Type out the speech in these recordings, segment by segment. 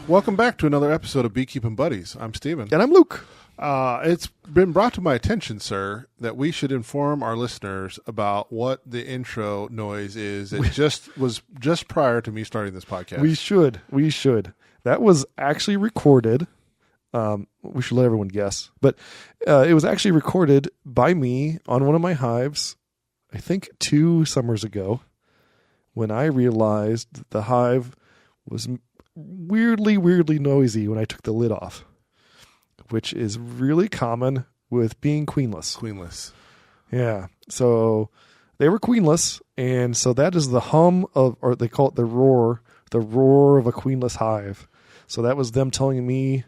Welcome back to another episode of Beekeeping Buddies. I'm Steven. And I'm Luke. It's been brought to my attention, sir, that we should inform our listeners about what the intro noise is. It was just prior to me starting this podcast. We should. That was actually recorded. We should let everyone guess. But it was actually recorded by me on one of my hives, I think 2 summers ago, when I realized that the hive was weirdly noisy when I took the lid off, which is really common with being queenless. Yeah. So they were queenless, and so that is the hum of, or they call it the roar of a queenless hive. So that was them telling me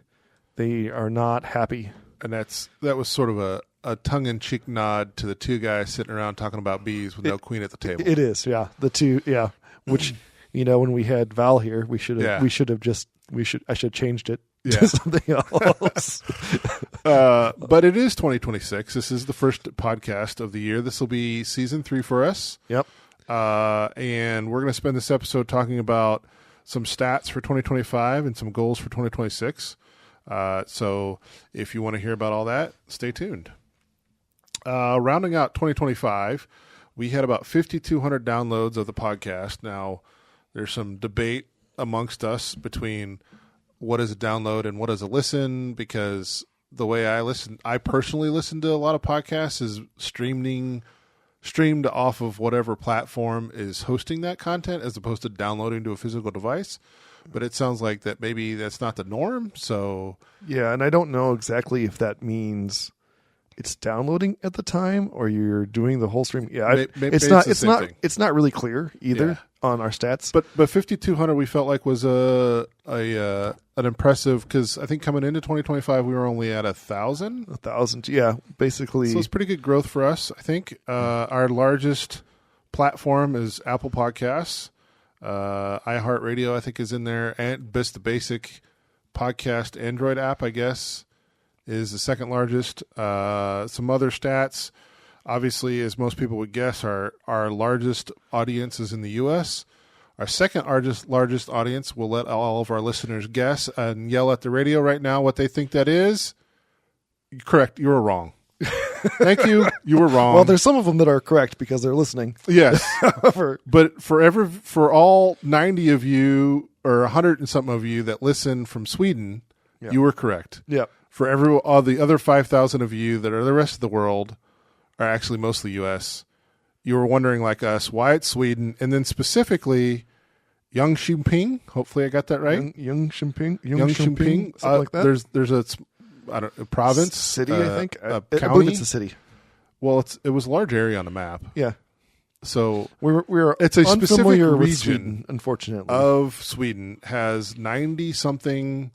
they are not happy. And that was sort of a tongue-in-cheek nod to the 2 guys sitting around talking about bees with no queen at the table. It is, yeah. The 2, yeah. Which, when we had Val here, I should have changed it to something else. But it is 2026. This is the first podcast of the year. This will be season 3 for us. Yep. And we're going to spend this episode talking about some stats for 2025 and some goals for 2026. So if you want to hear about all that, stay tuned. Rounding out 2025, we had about 5,200 downloads of the podcast. Now, there's some debate amongst us between what is a download and what is a listen, because the way I personally listen to a lot of podcasts is streamed off of whatever platform is hosting that content as opposed to downloading to a physical device. But it sounds like that maybe that's not the norm. So yeah, and I don't know exactly if that means it's downloading at the time or you're doing the whole stream. Yeah, it's not really clear either on our stats. But 5,200 we felt like was an impressive, because I think coming into 2025 we were only at 1,000. 1,000, yeah, basically. So it's pretty good growth for us. I think our largest platform is Apple Podcasts. iHeartRadio, I think, is in there, and the basic podcast Android app, I guess, is the second largest. Some other stats, obviously, as most people would guess, our largest audience is in the U.S. Our second largest audience, we'll let all of our listeners guess and yell at the radio right now what they think that is. Correct, you were wrong. Thank you. You were wrong. Well, there's some of them that are correct because they're listening. Yes. But for all 90 of you or 100 and something of you that listen from Sweden, you were correct. Yeah. For all the other 5,000 of you that are the rest of the world, are actually mostly U.S., you were wondering, like us, why it's Sweden, and then specifically Young Shimping. Hopefully I got that right. Young Shimping. Something like that. There's a province, city, I think. A county? I believe it's a city. Well, it was a large area on the map. Yeah. So it's a specific region with Sweden, unfortunately, of Sweden has 90-something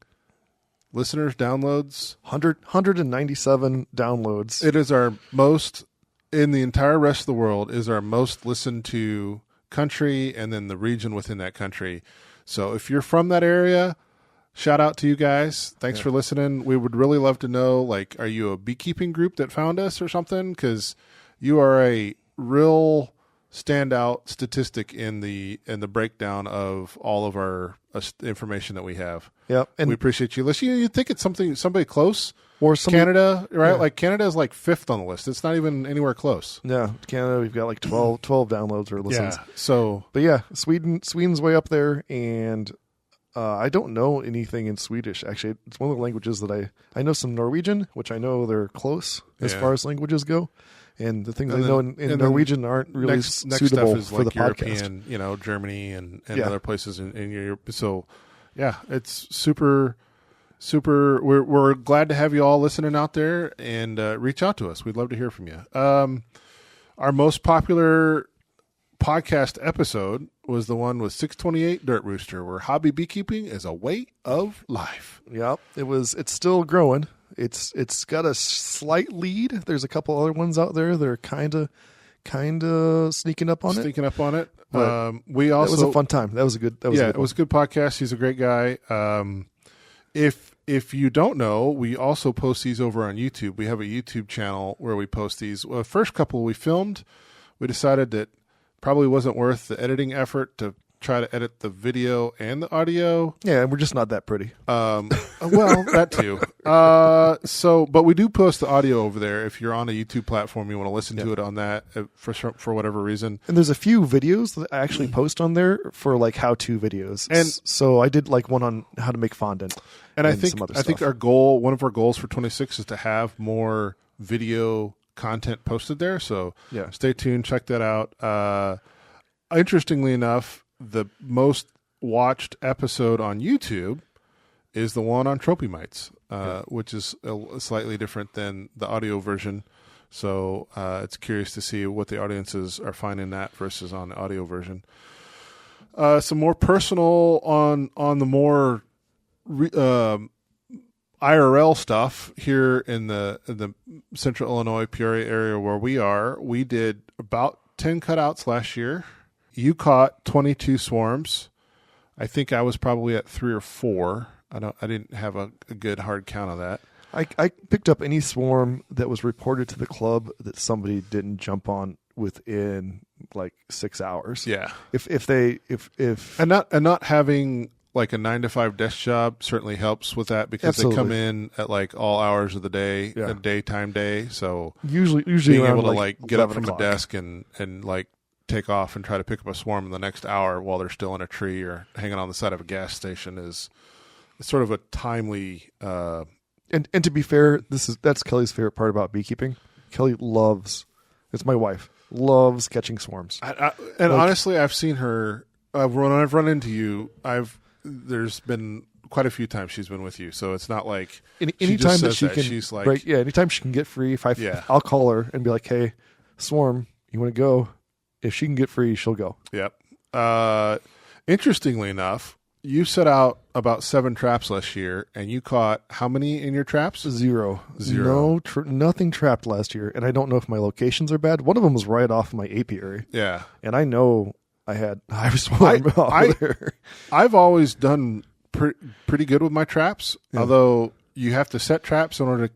listeners, downloads. 197 downloads. It is our most, in the entire rest of the world, is our most listened to country, and then the region within that country. So if you're from that area, shout out to you guys. Thanks for listening. We would really love to know, like, are you a beekeeping group that found us or something? Because you are a real standout statistic in the breakdown of all of our information that we have. Yep. And we appreciate you listening. You think it's somebody close? Or Canada, right? Yeah. Like Canada is like 5th on the list. It's not even anywhere close. Yeah, Canada, we've got like 12 downloads or listens. Yeah. So, but yeah, Sweden's way up there, and I don't know anything in Swedish. Actually, it's one of the languages that I know some Norwegian, which I know they're close as far as languages go. And the things I know in Norwegian aren't really suitable stuff is for like the European, podcast. Germany and other places in Europe. So, yeah, it's super. We're glad to have you all listening out there, and reach out to us. We'd love to hear from you. Our most popular podcast episode was the one with 628 Dirt Rooster, where hobby beekeeping is a way of life. Yep, it's still growing. It's got a slight lead. There's a couple other ones out there that are kind of sneaking up on it. We also, it was a fun time. It was a good podcast. He's a great guy. If you don't know, we also post these over on YouTube. We have a YouTube channel where we post these. Well, the first couple we filmed, we decided that probably wasn't worth the editing effort to try to edit the video and the audio. Yeah, and we're just not that pretty. Well, that too. But we do post the audio over there. If you're on a YouTube platform, you want to listen to it on that for whatever reason. And there's a few videos that I actually post on there for like how-to videos. And so I did like one on how to make fondant. And I think one of our goals for 26 is to have more video content posted there. So stay tuned, check that out. Interestingly enough, the most watched episode on YouTube is the one on trophy mites, which is slightly different than the audio version. So it's curious to see what the audiences are finding that versus on the audio version. Some more personal on the more IRL stuff here in the Central Illinois Peoria area where we are. We did about 10 cutouts last year. You caught 22 swarms. I think I was probably at 3 or 4. I didn't have a good hard count of that. I picked up any swarm that was reported to the club that somebody didn't jump on within like 6 hours. Yeah. If not having like a 9-to-5 desk job certainly helps with that because they come in at like all hours of the day, a daytime day. So usually being able to like get up from a desk and like take off and try to pick up a swarm in the next hour while they're still in a tree or hanging on the side of a gas station is sort of a timely. And to be fair, that's Kelly's favorite part about beekeeping. Kelly it's my wife, loves catching swarms. Honestly, I've seen her when I've run into you. There's been quite a few times she's been with you, so it's not like anytime that she can. She's like, anytime she can get free. I'll call her and be like, "Hey, swarm, you want to go?" If she can get free, she'll go. Yep. Interestingly enough, you set out about 7 traps last year, and you caught how many in your traps? Zero. Nothing trapped last year, and I don't know if my locations are bad. One of them was right off my apiary. Yeah. And I know I had hive swarm there. I've always done pretty good with my traps, although you have to set traps in order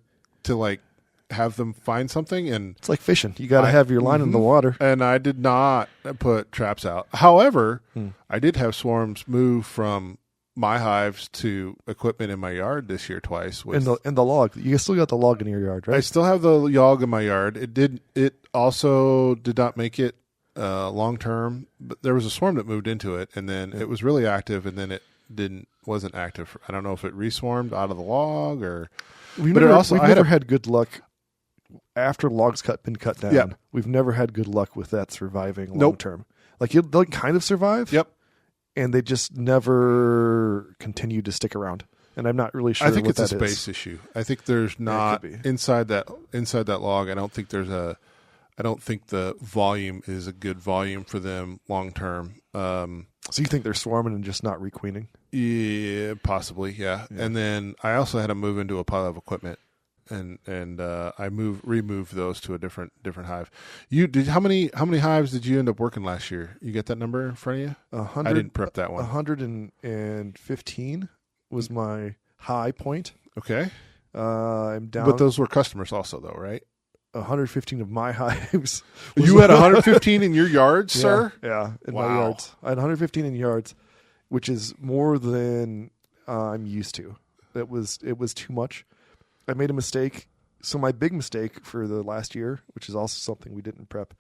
to like have them find something, and it's like fishing. You got to have your line in the water. And I did not put traps out. However, I did have swarms move from my hives to equipment in my yard this year twice. In the log, you still got the log in your yard, right? I still have the log in my yard. It also did not make it long term, but there was a swarm that moved into it, and then it was really active, and then it wasn't active. I don't know if it reswarmed out of the log or. We've never had good luck. After logs been cut down, we've never had good luck with that surviving long term. Like they'll kind of survive, and they just never continue to stick around. And I'm not really sure. I think it's a space issue. I think there's not inside that log. I don't think the volume is a good volume for them long term. So you think they're swarming and just not requeening? Yeah, possibly. Yeah. And then I also had to move into a pile of equipment. And I removed those to a different hive. How many hives did you end up working last year? You get that number in front of you? 100. I didn't prep that one. 115 was my high point. Okay. I'm down. But those were customers also, though, right? 115 of my hives. You had 115 in your yards, sir? Yeah, in my yards. I had 115 in yards, which is more than I'm used to. It was too much. I made a mistake. So my big mistake for the last year, which is also something we didn't prep,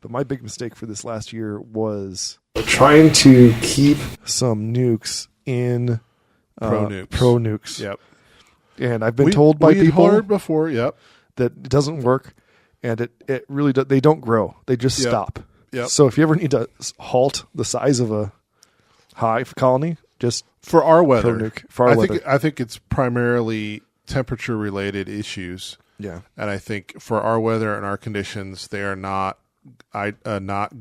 but my big mistake for this last year was trying to keep some nukes in pro nukes. Yep. And I've been told by people heard before, that it doesn't work, and it really they don't grow. They just stop. Yep. So if you ever need to halt the size of a hive colony, just for our weather, pro nuke. For our weather. I think it's primarily temperature related issues. Yeah. And I think for our weather and our conditions, they are not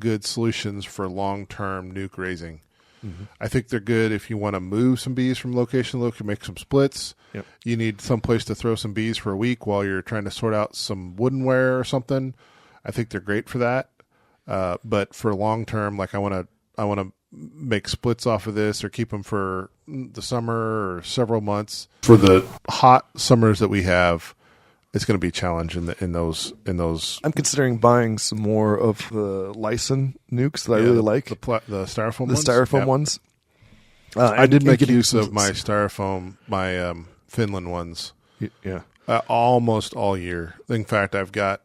good solutions for long-term nuke raising. Mm-hmm. I think they're good if you want to move some bees from location to location, make some splits. Yep. You need some place to throw some bees for a week while you're trying to sort out some woodenware or something. I think they're great for that. But for long-term, like I want to make splits off of this or keep them for the summer or several months. For the hot summers that we have, it's going to be a challenge in those. I'm considering buying some more of the Lyson nukes that I really like. The styrofoam the ones. styrofoam ones. I did make use of my styrofoam, my Finland ones. Yeah. Almost all year. In fact, I've got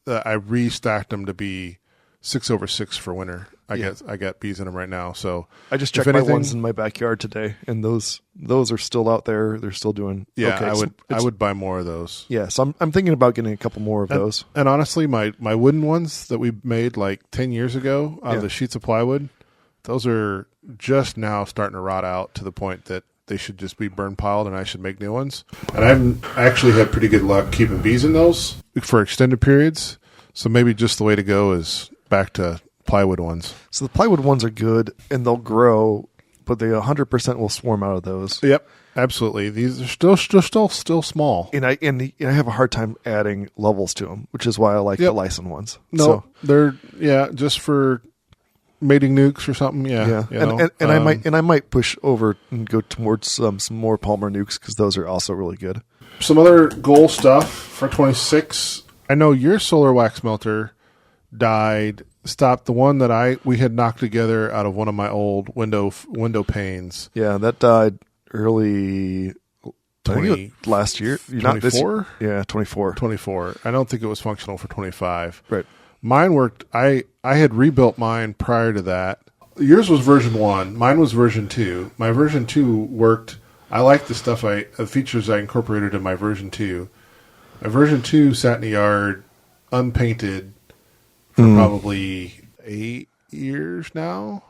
I restacked them to be 6/6 for winter. I got bees in them right now. So I just checked my ones in my backyard today, and those are still out there. They're still doing okay. I would buy more of those. Yeah, so I'm thinking about getting a couple more of those. And honestly, my wooden ones that we made like 10 years ago out of the sheets of plywood, those are just now starting to rot out to the point that they should just be burn piled, and I should make new ones. And I've actually had pretty good luck keeping bees in those for extended periods. So maybe just the way to go is back to plywood ones. So the plywood ones are good, and they'll grow, but they 100% will swarm out of those. Yep, absolutely. These are still small. And I have a hard time adding levels to them, which is why I like the Lyson ones. No, they're just for mating nukes or something. I might push over and go towards some more Palmer nukes because those are also really good. Some other goal stuff for 26. I know your solar wax melter stopped the one that we had knocked together out of one of my old window panes. Yeah, that died early last year. 24? Yeah, 24. 24. I don't think it was functional for 25. Right. Mine worked. I had rebuilt mine prior to that. Yours was version 1. Mine was version 2. My version 2 worked. I liked the features I incorporated in my version 2. My version 2 sat in the yard unpainted for probably 8 years now.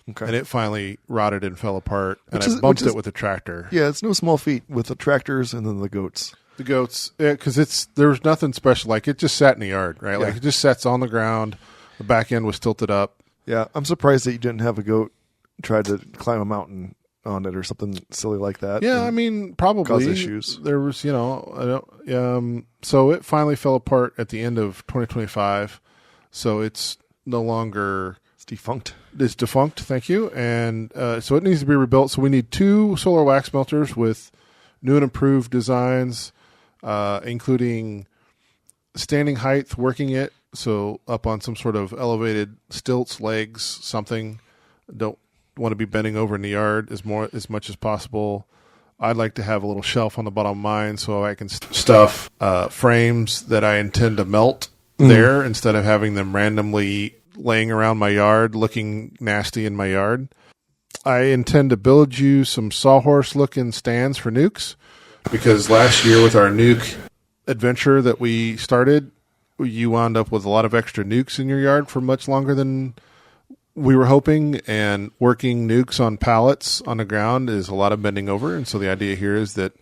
Okay. And it finally rotted and fell apart. And I bumped it with a tractor. Yeah, it's no small feat with the tractors and then the goats. The goats, because there was nothing special. Like, it just sat in the yard, right? Yeah. Like, it just sits on the ground. The back end was tilted up. Yeah, I'm surprised that you didn't have a goat try to climb a mountain on it or something silly like that. Yeah, I mean, probably cause issues. There was, so it finally fell apart at the end of 2025. So it's no longer... It's defunct. It's defunct, thank you. And so it needs to be rebuilt. So we need 2 solar wax melters with new and improved designs, including standing height, working it, so up on some sort of elevated stilts, legs, something. Don't want to be bending over in the yard as much as possible. I'd like to have a little shelf on the bottom of mine so I can stuff frames that I intend to melt there instead of having them randomly laying around my yard looking nasty in my yard. I intend to build you some sawhorse looking stands for nukes, because last year with our nuke adventure that we started, you wound up with a lot of extra nukes in your yard for much longer than we were hoping, and working nukes on pallets on the ground is a lot of bending over. And so the idea here is that,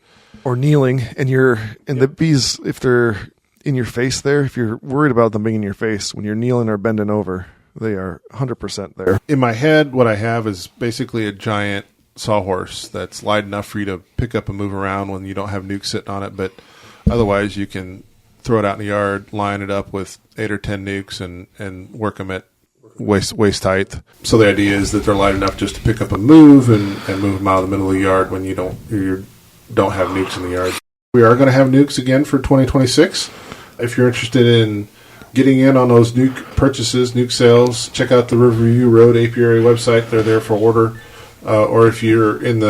or kneeling, and the bees, if they're in your face there, if you're worried about them being in your face, when you're kneeling or bending over, they are 100% there. In my head, what I have is basically a giant sawhorse that's light enough for you to pick up and move around when you don't have nukes sitting on it. But otherwise, you can throw it out in the yard, line it up with 8 or 10 nukes, and work them at waist height. So the idea is that they're light enough just to pick up and move them out of the middle of the yard when you don't have nukes in the yard. We are going to have nukes again for 2026. If you're interested in getting in on those nuke purchases, nuke sales, check out the Riverview Road apiary website. They're there for order. Or if you're in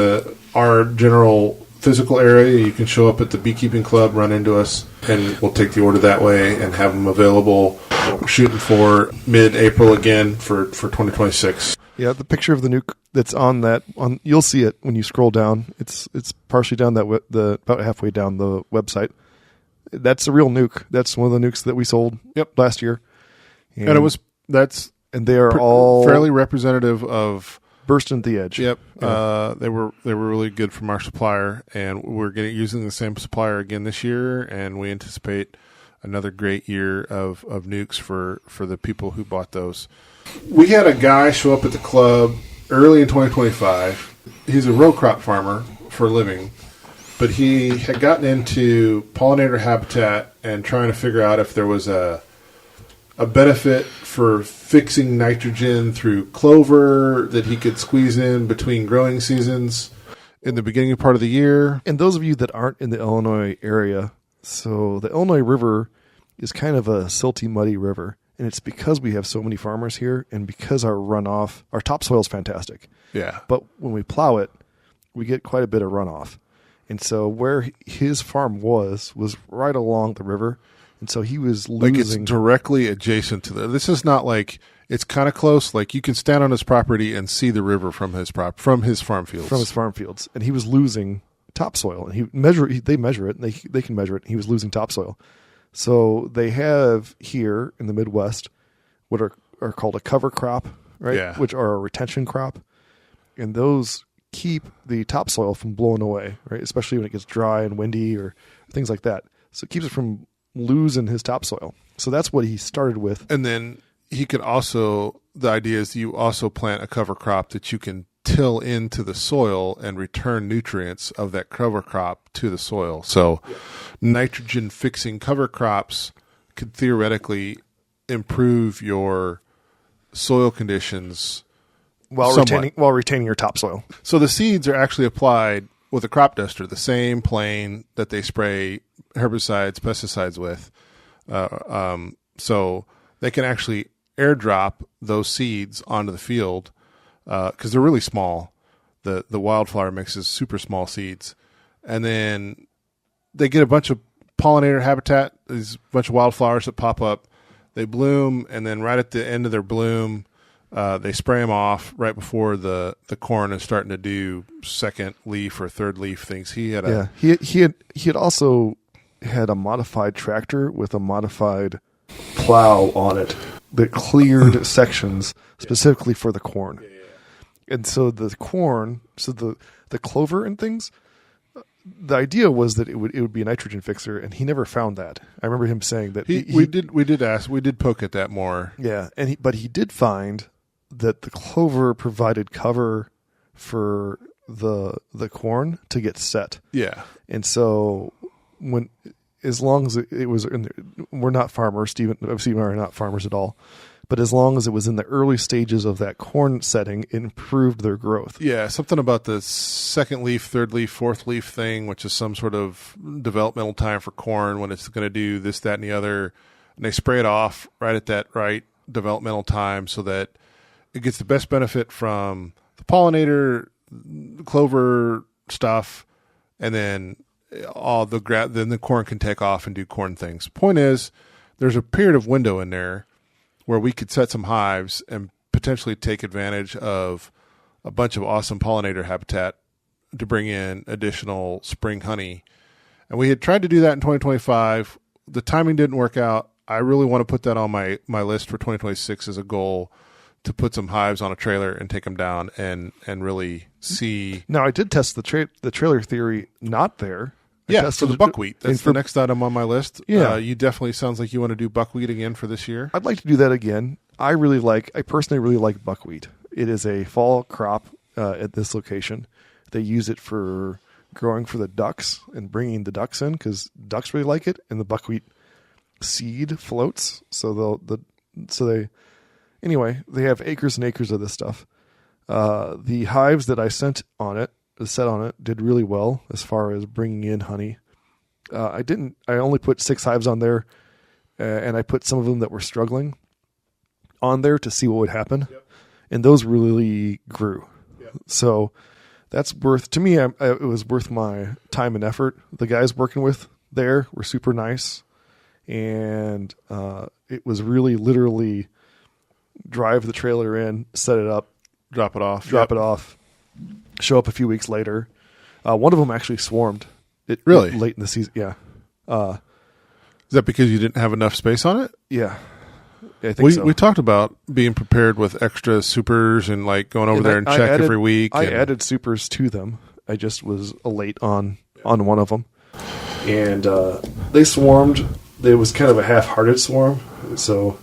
our general physical area, you can show up at the Beekeeping Club, run into us, and we'll take the order that way and have them available. We're shooting for mid-April again for 2026. Yeah, the picture of the nuke that's on you'll see it when you scroll down. It's partially down about halfway down the website. That's a real nuke. That's one of the nukes that we sold last year. And they are all fairly representative of bursting at the edge. Yep. Yeah. They were really good from our supplier, and we're using the same supplier again this year, and we anticipate another great year of nukes for the people who bought those. We had a guy show up at the club early in 2025. He's a row crop farmer for a living, but he had gotten into pollinator habitat and trying to figure out if there was a benefit for fixing nitrogen through clover that he could squeeze in between growing seasons in the beginning part of the year. And those of you that aren't in the Illinois area, So the Illinois River is kind of a silty, muddy river. And it's because we have so many farmers here and because our topsoil is fantastic. Yeah. But when we plow it, we get quite a bit of runoff. And so where his farm was right along the river. And so he was losing. Like it's directly adjacent to this is not like it's kind of close. Like you can stand on his property and see the river from his farm fields. From his farm fields. And he was losing topsoil. And they measure it and they can measure it. And he was losing topsoil. So they have here in the Midwest what are called a cover crop, right? Yeah. Which are a retention crop. And those keep the topsoil from blowing away, right? Especially when it gets dry and windy or things like that. So it keeps it from losing his topsoil. So that's what he started with. And then he could also, the idea is you also plant a cover crop that you can till into the soil and return nutrients of that cover crop to the soil. So nitrogen fixing cover crops could theoretically improve your soil conditions while retaining your topsoil. So the seeds are actually applied with a crop duster, the same plane that they spray herbicides, pesticides with. So they can actually airdrop those seeds onto the field because they're really small. The wildflower mix is super small seeds. And then they get a bunch of pollinator habitat, these bunch of wildflowers that pop up. They bloom, and then right at the end of their bloom, they spray them off right before the corn is starting to do second leaf or third leaf things. He had he had also had a modified tractor with a modified plow on it that cleared sections specifically for the corn. And so the corn, the clover and things, the idea was that it would be a nitrogen fixer, and he never found that. I remember him saying that we did poke at that more. Yeah, but he did find that the clover provided cover for the corn to get set. Yeah, and so as long as it was we're not farmers, Steve and I are not farmers at all. But as long as it was in the early stages of that corn setting, it improved their growth. Yeah, something about the second leaf, third leaf, fourth leaf thing, which is some sort of developmental time for corn when it's going to do this, that, and the other. And they spray it off right at that right developmental time so that it gets the best benefit from the pollinator, clover stuff, and then then the corn can take off and do corn things. Point is, there's a period of window in there where we could set some hives and potentially take advantage of a bunch of awesome pollinator habitat to bring in additional spring honey. And we had tried to do that in 2025. The timing didn't work out. I really want to put that on my list for 2026 as a goal to put some hives on a trailer and take them down and really see. Now, I did test the trailer theory not there. For the buckwheat. That's the next item on my list. Yeah. You definitely sounds like you want to do buckwheat again for this year. I'd like to do that again. I personally really like buckwheat. It is a fall crop at this location. They use it for growing for the ducks and bringing the ducks in because ducks really like it, and the buckwheat seed floats. So they have acres and acres of this stuff. The hives that I set on it did really well as far as bringing in honey. I only put 6 hives on there, and I put some of them that were struggling on there to see what would happen. Yep. And those really grew. Yep. So that's to me, it was worth my time and effort. The guys working with there were super nice, and it was really literally drive the trailer in, set it up, drop it off, show up a few weeks later. One of them actually swarmed. Really? Late in the season, yeah. Is that because you didn't have enough space on it? Yeah. I think so. We talked about being prepared with extra supers and like going over there and check every week. I added supers to them. I just was late on one of them. And they swarmed. It was kind of a half-hearted swarm, so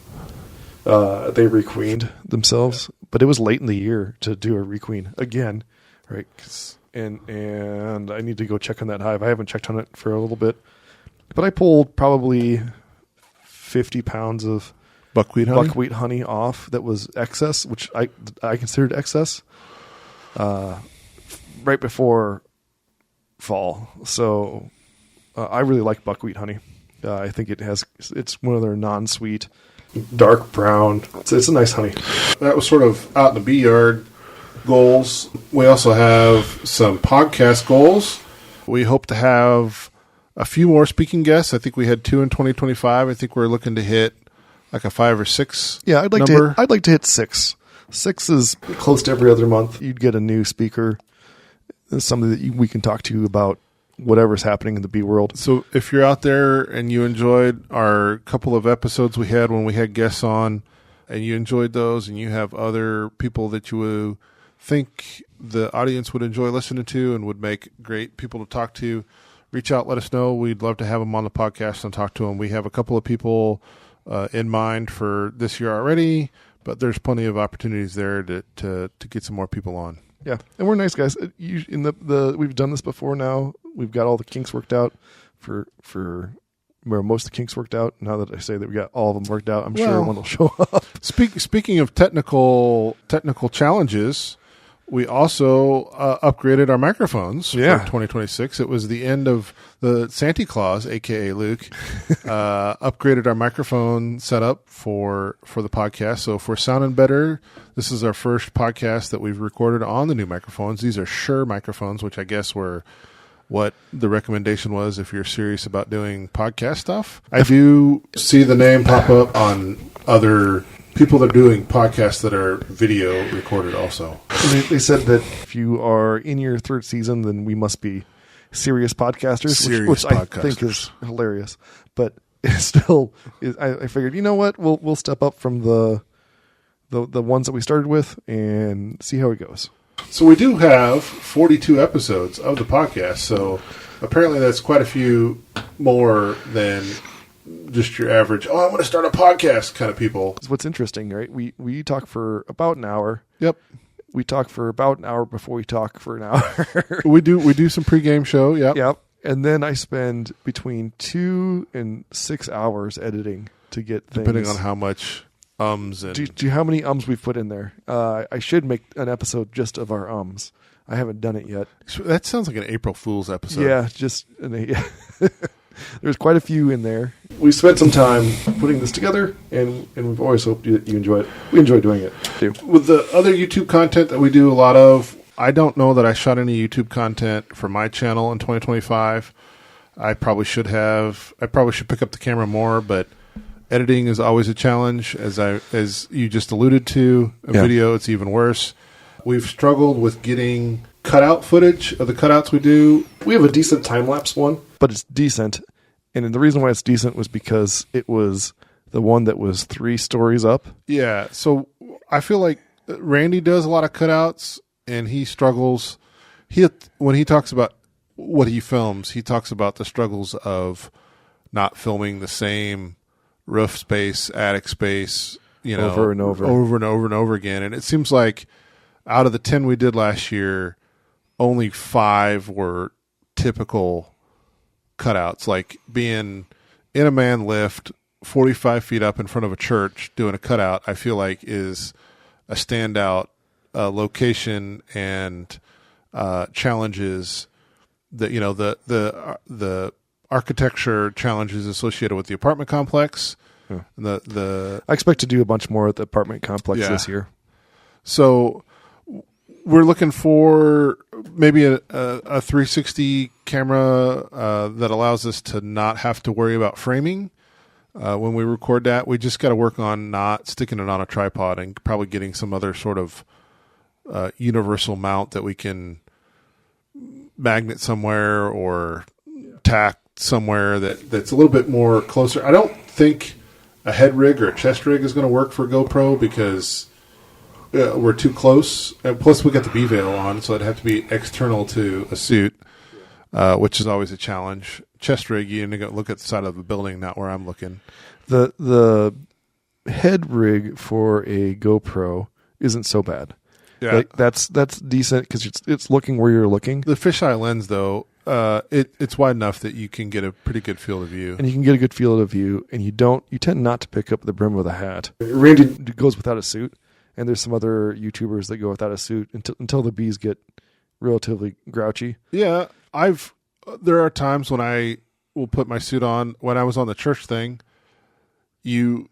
they requeened themselves. But it was late in the year to do a requeen again, right? And I need to go check on that hive. I haven't checked on it for a little bit. But I pulled probably 50 pounds of buckwheat honey off that was excess, which I considered excess, right before fall. So I really like buckwheat honey. I think it's one of their non-sweet, dark brown. It's a nice honey. That was sort of out in the bee yard goals. We also have some podcast goals. We hope to have a few more speaking guests. I think we had 2 in 2025. I think we're looking to hit like a 5 or 6. Yeah, I'd like to hit 6. 6 is close to every other month. You'd get a new speaker, somebody that we can talk to about whatever's happening in the bee world. So if you're out there and you enjoyed our couple of episodes we had when we had guests on, and you enjoyed those, and you have other people that you think the audience would enjoy listening to and would make great people to talk to, reach out, let us know. We'd love to have them on the podcast and talk to them. We have a couple of people in mind for this year already, but there's plenty of opportunities there to get some more people on. Yeah, and we're nice guys. We've done this before now. We've got all the kinks worked out for where most of the kinks worked out. Now that I say that we got all of them worked out, I'm sure one will show up. Speaking of technical challenges, we also upgraded our microphones for 2026. It was the end of the Santa Claus, a.k.a. Luke, upgraded our microphone setup for the podcast. So if we're sounding better, this is our first podcast that we've recorded on the new microphones. These are Shure microphones, which I guess were what the recommendation was if you're serious about doing podcast stuff. I do see the name pop up on other people that are doing podcasts that are video recorded also. They said that if you are in your 3rd season, then we must be serious podcasters, which I think is hilarious. But it's still, I figured, you know what, we'll step up from the ones that we started with and see how it goes. So we do have 42 episodes of the podcast, so apparently that's quite a few more than just your average, I want to start a podcast kind of people. What's interesting, right? We talk for about an hour. Yep. We talk for about an hour before we talk for an hour. we do some pregame show, yep. Yep. And then I spend between 2 and 6 hours editing to get things. Depending on how much ums and... Do how many ums we've put in there. I should make an episode just of our ums. I haven't done it yet. That sounds like an April Fool's episode. Yeah, there's quite a few in there. We spent some time putting this together, and we've always hoped that you enjoy it. We enjoy doing it, too. With the other YouTube content that we do a lot of, I don't know that I shot any YouTube content for my channel in 2025. I probably should pick up the camera more, but editing is always a challenge, as you just alluded to. Video, it's even worse. We've struggled with getting cutout footage of the cutouts we do. We have a decent time-lapse one, but it's decent. And the reason why it's decent was because it was the one that was 3 stories up. Yeah, so I feel like Randy does a lot of cutouts, and he struggles. When he talks about what he films, he talks about the struggles of not filming the same roof space, attic space, over and over again. And it seems like out of the 10 we did last year, only 5 were typical cutouts, like being in a man lift 45 feet up in front of a church doing a cutout. I feel like is a standout location and challenges that the architecture challenges associated with the apartment complex. Yeah. I expect to do a bunch more at the apartment complex this year. So we're looking for maybe a 360 camera that allows us to not have to worry about framing when we record that. We just got to work on not sticking it on a tripod and probably getting some other sort of universal mount that we can magnet somewhere or tack somewhere that's a little bit more closer. I don't think a head rig or a chest rig is going to work for GoPro because we're too close, and plus we got the B-veil on, so it'd have to be external to a suit, which is always a challenge. Chest rig, you need to look at the side of the building, not where I'm looking. The head rig for a GoPro isn't so bad. Yeah, that's decent because it's looking where you're looking. The fisheye lens, though, it's wide enough that you can get a pretty good field of view, and you can get a good field of view, and you tend not to pick up the brim of the hat. Randy goes without a suit. And there's some other YouTubers that go without a suit until the bees get relatively grouchy. Yeah, there are times when I will put my suit on. When I was on the church thing, you're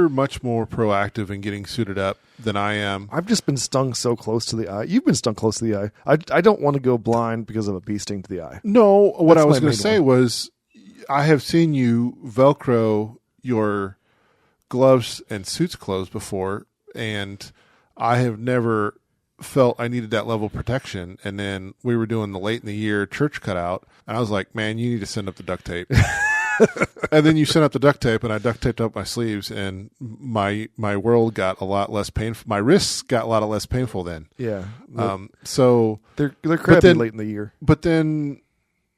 much more proactive in getting suited up than I am. I've just been stung so close to the eye. You've been stung close to the eye. I don't want to go blind because of a bee sting to the eye. No, what That's I was my going main to say was I have seen you Velcro your gloves and suits closed before, and I have never felt I needed that level of protection. And then we were doing the late in the year church cutout, and I was like, man, you need to send up the duct tape. And then you sent up the duct tape, and I duct taped up my sleeves, and my world got a lot less painful. My wrists got a lot less painful then. Yeah. So they're crabby late in the year. But then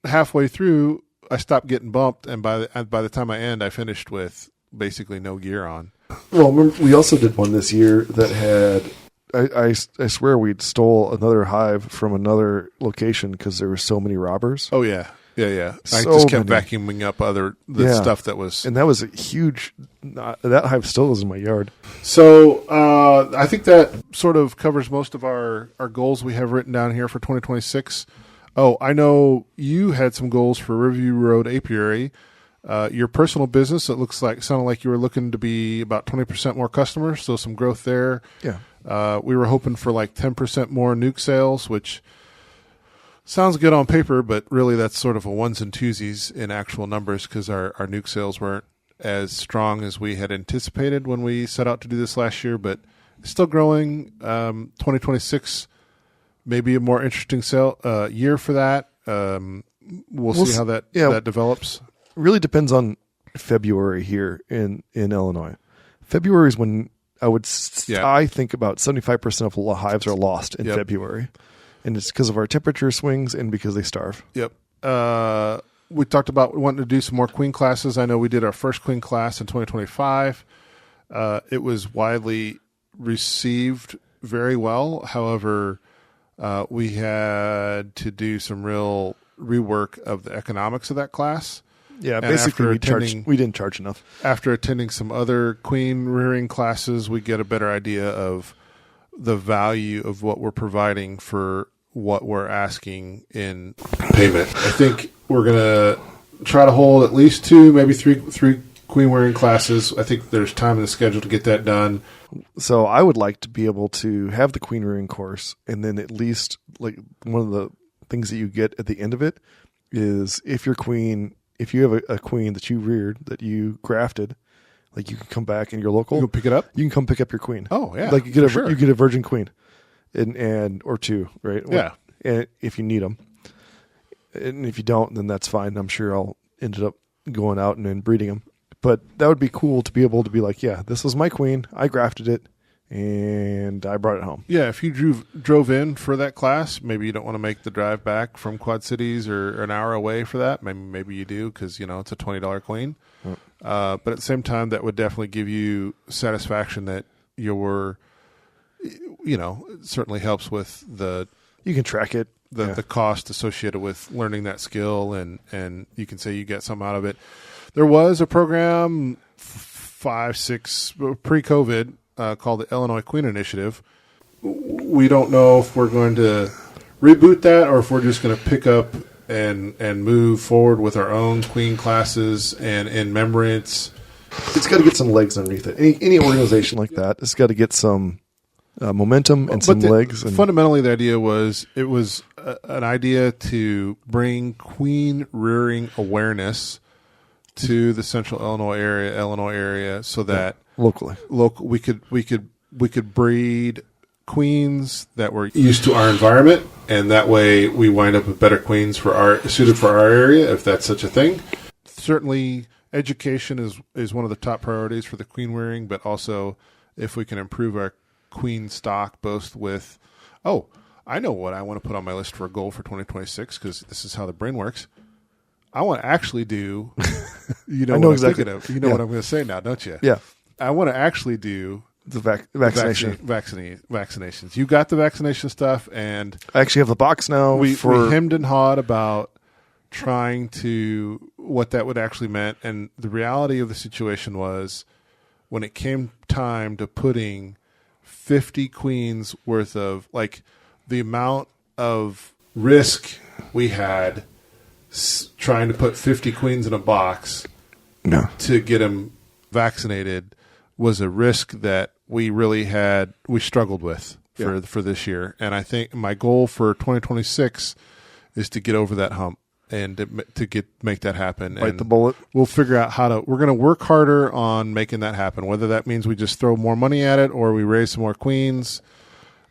halfway through, I stopped getting bumped, and by the time I finished with basically no gear on. Well, remember, we also did one this year that had. I swear we stole another hive from another location because there were so many robbers. Oh yeah. Yeah. I So just kept many. vacuuming up the stuff that was. And that was a huge. That hive still is in my yard. So I think that sort of covers most of our goals we have written down here for 2026. Oh, I know you had some goals for Riverview Road Apiary. Your personal business, it sounded like you were looking to be about 20% more customers, so some growth there. Yeah. We were hoping for like 10% more nuke sales, which sounds good on paper, but really that's sort of a ones and twosies in actual numbers because our nuke sales weren't as strong as we had anticipated when we set out to do this last year, but it's still growing. 2026 may be a more interesting year for that. We'll see how that develops. Really depends on February here in Illinois. February is when I think about 75% of hives are lost in February. And it's because of our temperature swings and because they starve. Yep. We talked about wanting to do some more queen classes. I know we did our first queen class in 2025. It was widely received very well. However, we had to do some real rework of the economics of that class. Yeah, And basically we didn't charge enough. After attending some other queen rearing classes, we get a better idea of the value of what we're providing for what we're asking in payment. I think we're going to try to hold at least 2, maybe three queen rearing classes. I think there's time in the schedule to get that done. So I would like to be able to have the queen rearing course, and then at least like one of the things that you get at the end of it is if you have a queen that you reared, that you grafted, like you can come back in your local. You can pick it up? You can come pick up your queen. Oh, yeah. Like you get a virgin queen and or 2, right? Yeah. And if you need them. And if you don't, then that's fine. I'm sure I'll end up going out and then breeding them. But that would be cool to be able to be like, yeah, this was my queen. I grafted it. And I brought it home. Yeah, if you drove in for that class, maybe you don't want to make the drive back from Quad Cities or an hour away for that. Maybe you do because it's a $20 queen. But at the same time, that would definitely give you satisfaction that it certainly helps with you can track it, the cost associated with learning that skill, and you can say you get something out of it. There was a program 5-6 pre-COVID. Called the Illinois Queen Initiative. We don't know if we're going to reboot that or if we're just going to pick up and move forward with our own queen classes and in remembrance. It's got to get some legs underneath it. Any organization like that, it's got to get some momentum and some legs. And fundamentally, the idea was an idea to bring queen rearing awareness to the central Illinois area, so that locally, we could breed queens that were used to our environment, and that way we wind up with better queens suited for our area, if that's such a thing. Certainly, education is one of the top priorities for the queen rearing, but also if we can improve our queen stock, both with I know what I want to put on my list for a goal for 2026 because this is how the brain works. I want to actually do, I know exactly. What I'm going to say now, don't you? Yeah. I want to actually do the vaccination. Vaccinations. You got the vaccination stuff, and I actually have the box now. We hemmed and hawed about trying to what that would actually meant, and the reality of the situation was when it came time to putting 50 queens worth of, like, the amount of risk we had trying to put 50 queens in a box to get them vaccinated was a risk that we struggled with for this year. And I think my goal for 2026 is to get over that hump and to make that happen. Bite the bullet. We'll figure out we're going to work harder on making that happen, whether that means we just throw more money at it or we raise some more queens.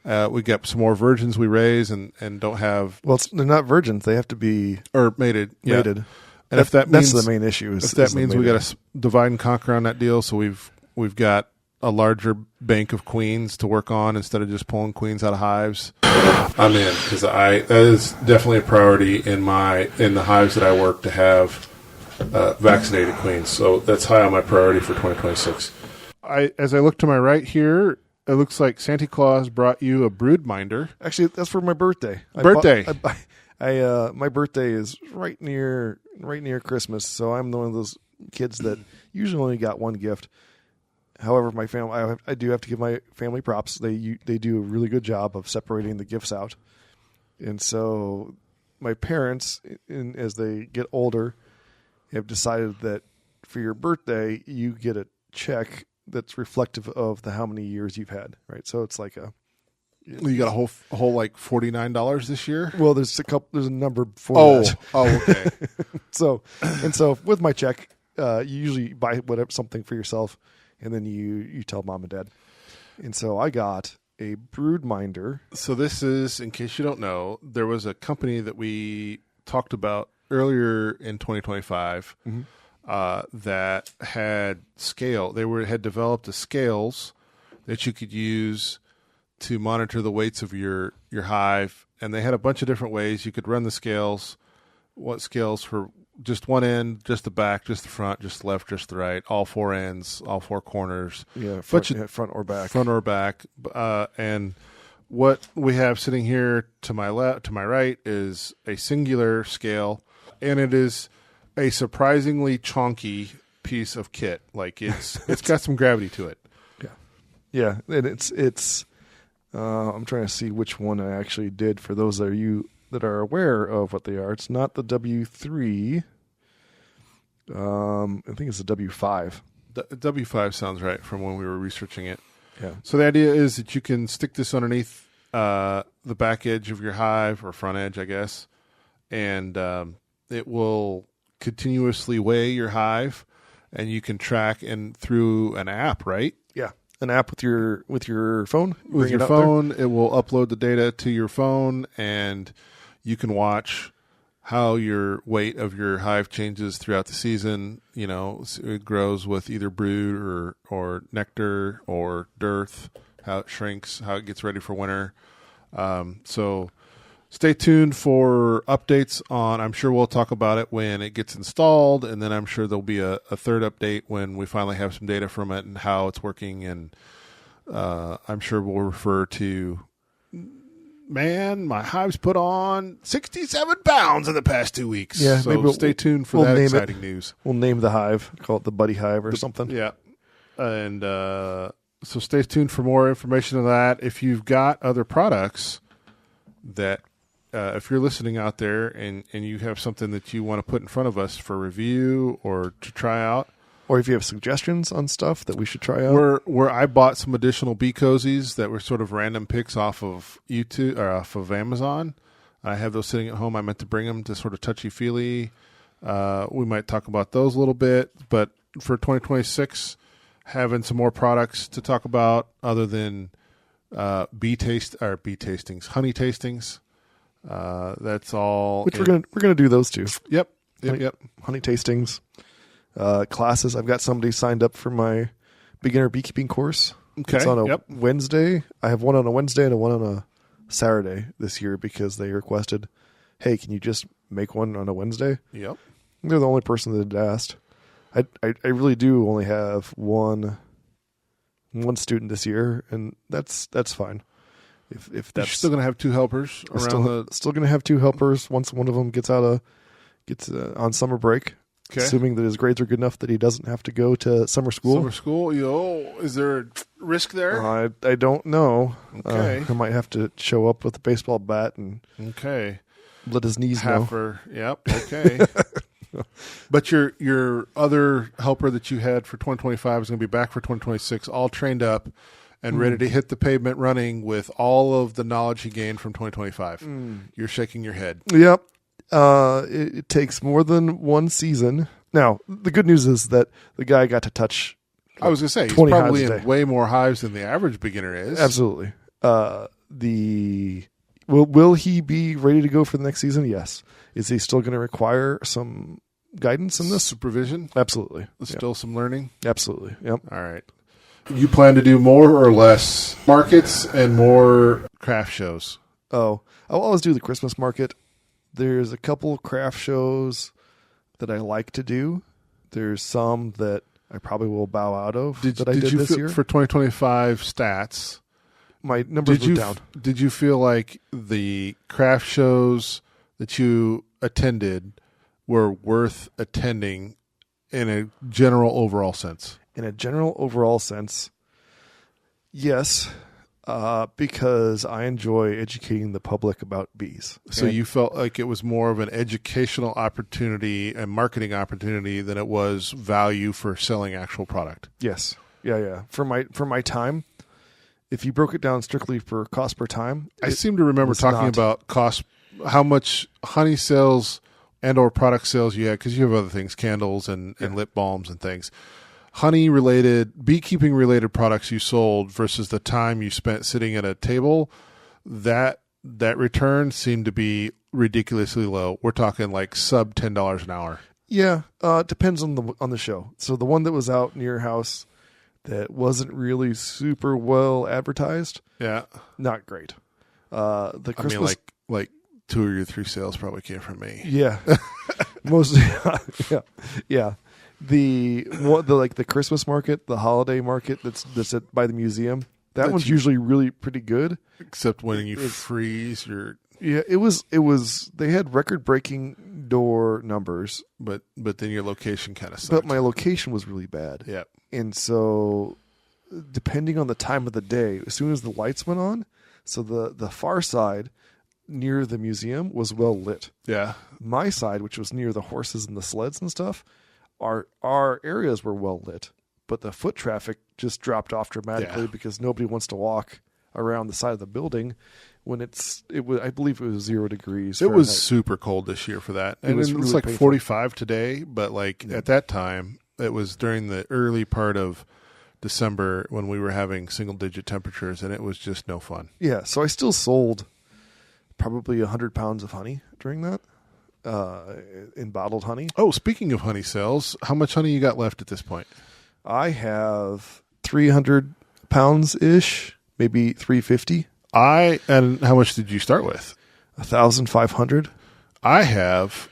We get some more virgins we raise and don't have. Well, they're not virgins. They have to be mated. Yeah. Mated. And if that means that's the main issue. If that means we got to divide and conquer on that deal, so we've got a larger bank of queens to work on instead of just pulling queens out of hives. I'm in because that is definitely a priority in the hives that I work to have vaccinated queens. So that's high on my priority for 2026. As I look to my right here, it looks like Santa Claus brought you a brood minder. Actually, that's for my birthday. My birthday is right near Christmas, so I'm one of those kids that usually only got one gift. However, my family, I do have to give my family props. They do a really good job of separating the gifts out, and so my parents, as they get older, have decided that for your birthday you get a check that's reflective of how many years you've had. Right, so it's like you got a whole like $49 this year. Well, there's a number for that. Okay. So with my check, you usually buy something for yourself. And then you tell mom and dad. And so I got a brood minder. So this is, in case you don't know, there was a company that we talked about earlier in 2025 that had scale. They had developed scales that you could use to monitor the weights of your hive. And they had a bunch of different ways you could run the scales. What scales for just one end, just the back, just the front, just the left, just the right, all four ends, all four corners. Yeah, front or back. Front or back. And what we have sitting here to my right is a singular scale, and it is a surprisingly chonky piece of kit. Like it's got some gravity to it. Yeah, and it's. I'm trying to see which one I actually did for those of you that are aware of what they are. It's not the W3. I think it's the W5. The W5 sounds right from when we were researching it. Yeah. So the idea is that you can stick this underneath the back edge of your hive, or front edge, I guess, and it will continuously weigh your hive, and you can track through an app, right? Yeah. An app with your phone. With your phone, it will upload the data to your phone, and you can watch how your weight of your hive changes throughout the season. You know, it grows with either brood or nectar or dearth, how it shrinks, how it gets ready for winter. So stay tuned for updates on, I'm sure we'll talk about it when it gets installed, and then I'm sure there'll be a third update when we finally have some data from it and how it's working. And I'm sure we'll refer to, man, my hive's put on 67 pounds in the past 2 weeks. Yeah, so maybe stay tuned for that exciting news. We'll name the hive, call it the Buddy Hive or something. Yeah. And so stay tuned for more information on that. If you've got other products that, if you're listening out there and you have something that you want to put in front of us for review or to try out, or if you have suggestions on stuff that we should try out, where I bought some additional bee cozies that were sort of random picks off of YouTube or off of Amazon. I have those sitting at home. I meant to bring them to sort of touchy-feely. We might talk about those a little bit, but for 2026, having some more products to talk about other than honey tastings. That's all. Which we're gonna do those too. Yep. Honey tastings, classes. I've got somebody signed up for my beginner beekeeping course. Okay. It's on a Wednesday. I have one on a Wednesday and one on a Saturday this year because they requested, "Hey, can you just make one on a Wednesday?" Yep. They're the only person that had asked. I really do only have one student this year, and that's fine. If that's, you're still going to have two helpers around still going to have two helpers once one of them gets on summer break. Okay. Assuming that his grades are good enough that he doesn't have to go to summer school. Summer school, is there a risk there? I don't know. Okay, I might have to show up with a baseball bat and. Okay. Let his knees know. Heifer. Yep. Okay. But your other helper that you had for 2025 is going to be back for 2026, all trained up and ready to hit the pavement running with all of the knowledge he gained from 2025. You're shaking your head. Yep. It takes more than one season. Now, the good news is that the guy got to touch. I was going to say, he's 20 probably hives a in day. way more hives than the average beginner is. Absolutely. Will he be ready to go for the next season? Yes. Is he still going to require some guidance in this? Supervision? Absolutely. Still some learning? Absolutely. Yep. All right. You plan to do more or less markets and more craft shows? Oh, I'll always do the Christmas market. There's a couple craft shows that I like to do. There's some that I probably will bow out of that I did this year. For 2025 stats, my numbers were down. Did you feel like the craft shows that you attended were worth attending in a general overall sense? In a general overall sense, yes, because I enjoy educating the public about bees. So you felt like it was more of an educational opportunity and marketing opportunity than it was value for selling actual product? Yes. Yeah. For my time, if you broke it down strictly for cost per time, I seem to remember talking about cost, how much honey sales and or product sales you had, because you have other things, candles and lip balms and things. Honey-related, beekeeping-related products you sold versus the time you spent sitting at a table, that return seemed to be ridiculously low. We're talking like sub $10 an hour. Yeah, depends on the show. So the one that was out near your house that wasn't really super well advertised, not great. The Christmas, like 2 or 3 sales probably came from me. Yeah, mostly. Yeah. The Christmas market, the holiday market that's by the museum. That one's usually really pretty good. Except when you freeze your. Yeah, it was. They had record-breaking door numbers, but then your location kind of sucked. But my location was really bad. Yeah, and so depending on the time of the day, as soon as the lights went on, so the far side near the museum was well lit. Yeah, my side, which was near the horses and the sleds and stuff. Our areas were well lit, but the foot traffic just dropped off dramatically because nobody wants to walk around the side of the building when I believe it was 0 degrees. It was super cold this year for that. And it's really like painful. 45 today, but at that time, it was during the early part of December when we were having single digit temperatures, and it was just no fun. Yeah, so I still sold probably 100 pounds of honey during that. In bottled honey. Oh, speaking of honey sales, how much honey you got left at this point? I have 300 pounds-ish, maybe 350. And how much did you start with? 1,500. I have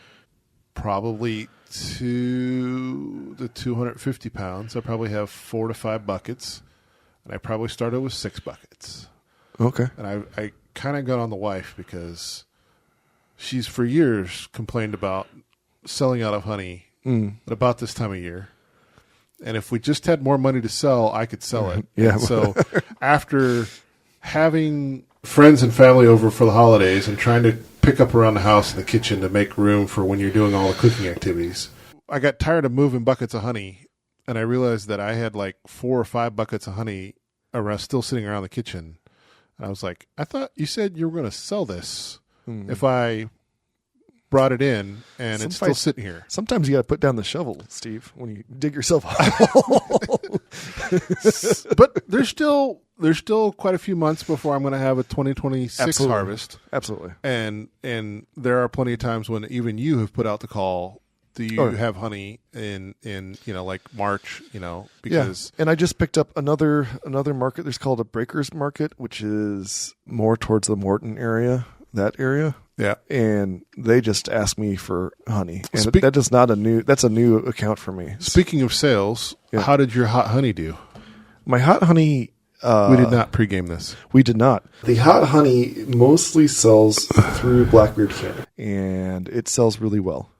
probably to the 250 pounds. I probably have 4 to 5 buckets, and I probably started with 6 buckets. Okay. And I kind of got on the wife because she's for years complained about selling out of honey at about this time of year. And if we just had more money to sell, I could sell it. Yeah. And so after having friends and family over for the holidays and trying to pick up around the house in the kitchen to make room for when you're doing all the cooking activities, I got tired of moving buckets of honey, and I realized that I had like 4 or 5 buckets of honey still sitting around the kitchen. And I was like, I thought you said you were going to sell this. If I brought it in and it's still sitting here. Sometimes you got to put down the shovel, Steve, when you dig yourself a hole. But there's still quite a few months before I'm going to have a 2026 harvest. Absolutely. And there are plenty of times when even you have put out the call. Do you have honey in like March, because And I just picked up another market. There's called a Breakers Market, which is more towards the Morton area. That area, and they just asked me for honey, and that's a new account for me. Speaking of sales, how did your hot honey do? My hot honey, we did not pregame this. We did not. The hot honey mostly sells through Blackbeard Canning, and it sells really well,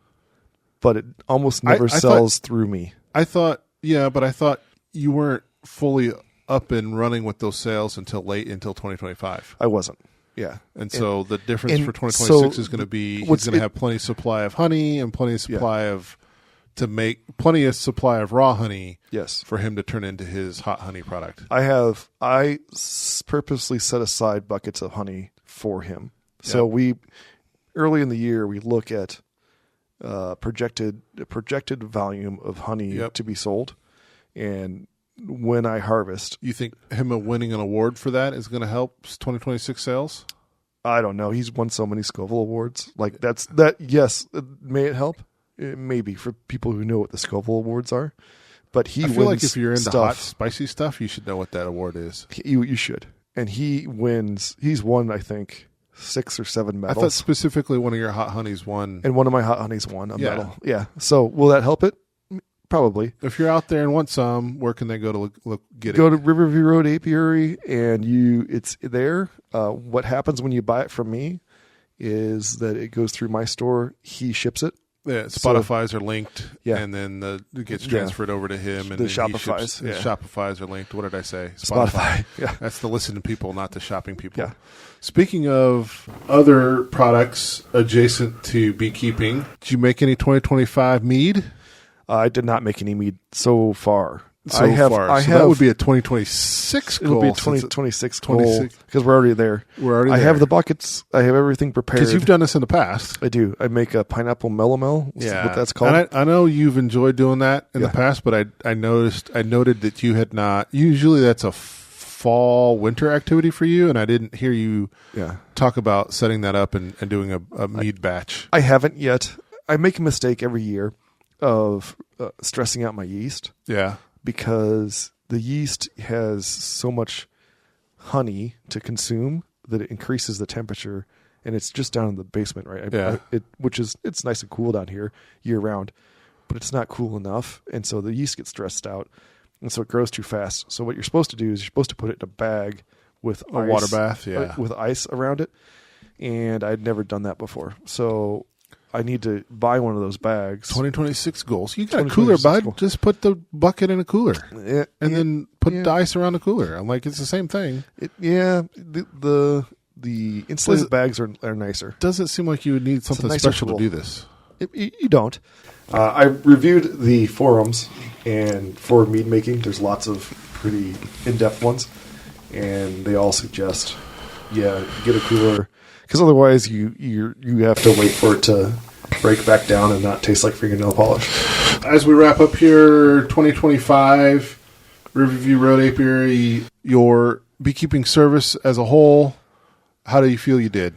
but it almost never sells through me. I thought you weren't fully up and running with those sales until 2025. I wasn't. Yeah. And so the difference and for 2026 so is going to be he's what's going to it- have plenty of supply of honey and plenty of supply plenty of supply of raw honey Yes. for him to turn into his hot honey product. I purposely set aside buckets of honey for him. So early in the year, we look at projected volume of honey to be sold. And when I harvest, You think him winning an award for that is going to help 2026 sales? I don't know. He's won so many Scoville Awards. Like yes, may it help? Maybe for people who know what the Scoville Awards are. But he I wins feel like if you're into stuff, hot, spicy stuff, you should know what that award is. you should. And he wins. He's won, I think, 6 or 7 medals. I thought specifically one of your hot honeys won. And one of my hot honeys won a medal. Yeah. So will that help it? Probably. If you're out there and want some, where can they go to look get Go it? to Riverview Road Apiary, and it's there. What happens when you buy it from me is that it goes through my store. He ships it. Yeah, Spotify's are linked, Yeah. and then it gets transferred over to him. And The then Shopify's, he ships, Shopify's are linked. What did I say? Spotify. Yeah. That's the listening people, not the shopping people. Yeah. Speaking of other products adjacent to beekeeping, did you make any 2025 mead? I did not make any mead so far. So that would be a 2026 goal. It'll be a 2026 goal 26. because we're already there. I have the buckets. I have everything prepared. Because you've done this in the past. I do. I make a pineapple melomel. Yeah, what that's called. And I know you've enjoyed doing that in the past, but I noted that you had not. Usually, that's a fall winter activity for you, and I didn't hear you talk about setting that up and doing a mead batch. I haven't yet. I make a mistake every year of stressing out my yeast. Yeah. Because the yeast has so much honey to consume that it increases the temperature, and it's just down in the basement, right? It's nice and cool down here year round, but it's not cool enough, and so the yeast gets stressed out, and so it grows too fast. So what you're supposed to do is you're supposed to put it in a bag with a water bath, with ice around it, and I'd never done that before, so I need to buy one of those bags. 2026 goals. You got a cooler, bud. Just put the bucket in a cooler, and then put the ice around the cooler. I'm like, it's the same thing. The insulated bags are nicer. Doesn't seem like you would need something special to do this. You don't. I reviewed the forums, and for mead making, there's lots of pretty in-depth ones, and they all suggest, get a cooler. Because otherwise, you have to wait for it to break back down and not taste like fingernail polish. As we wrap up here, 2025, Riverview Road Apiary, your beekeeping service as a whole, how do you feel you did?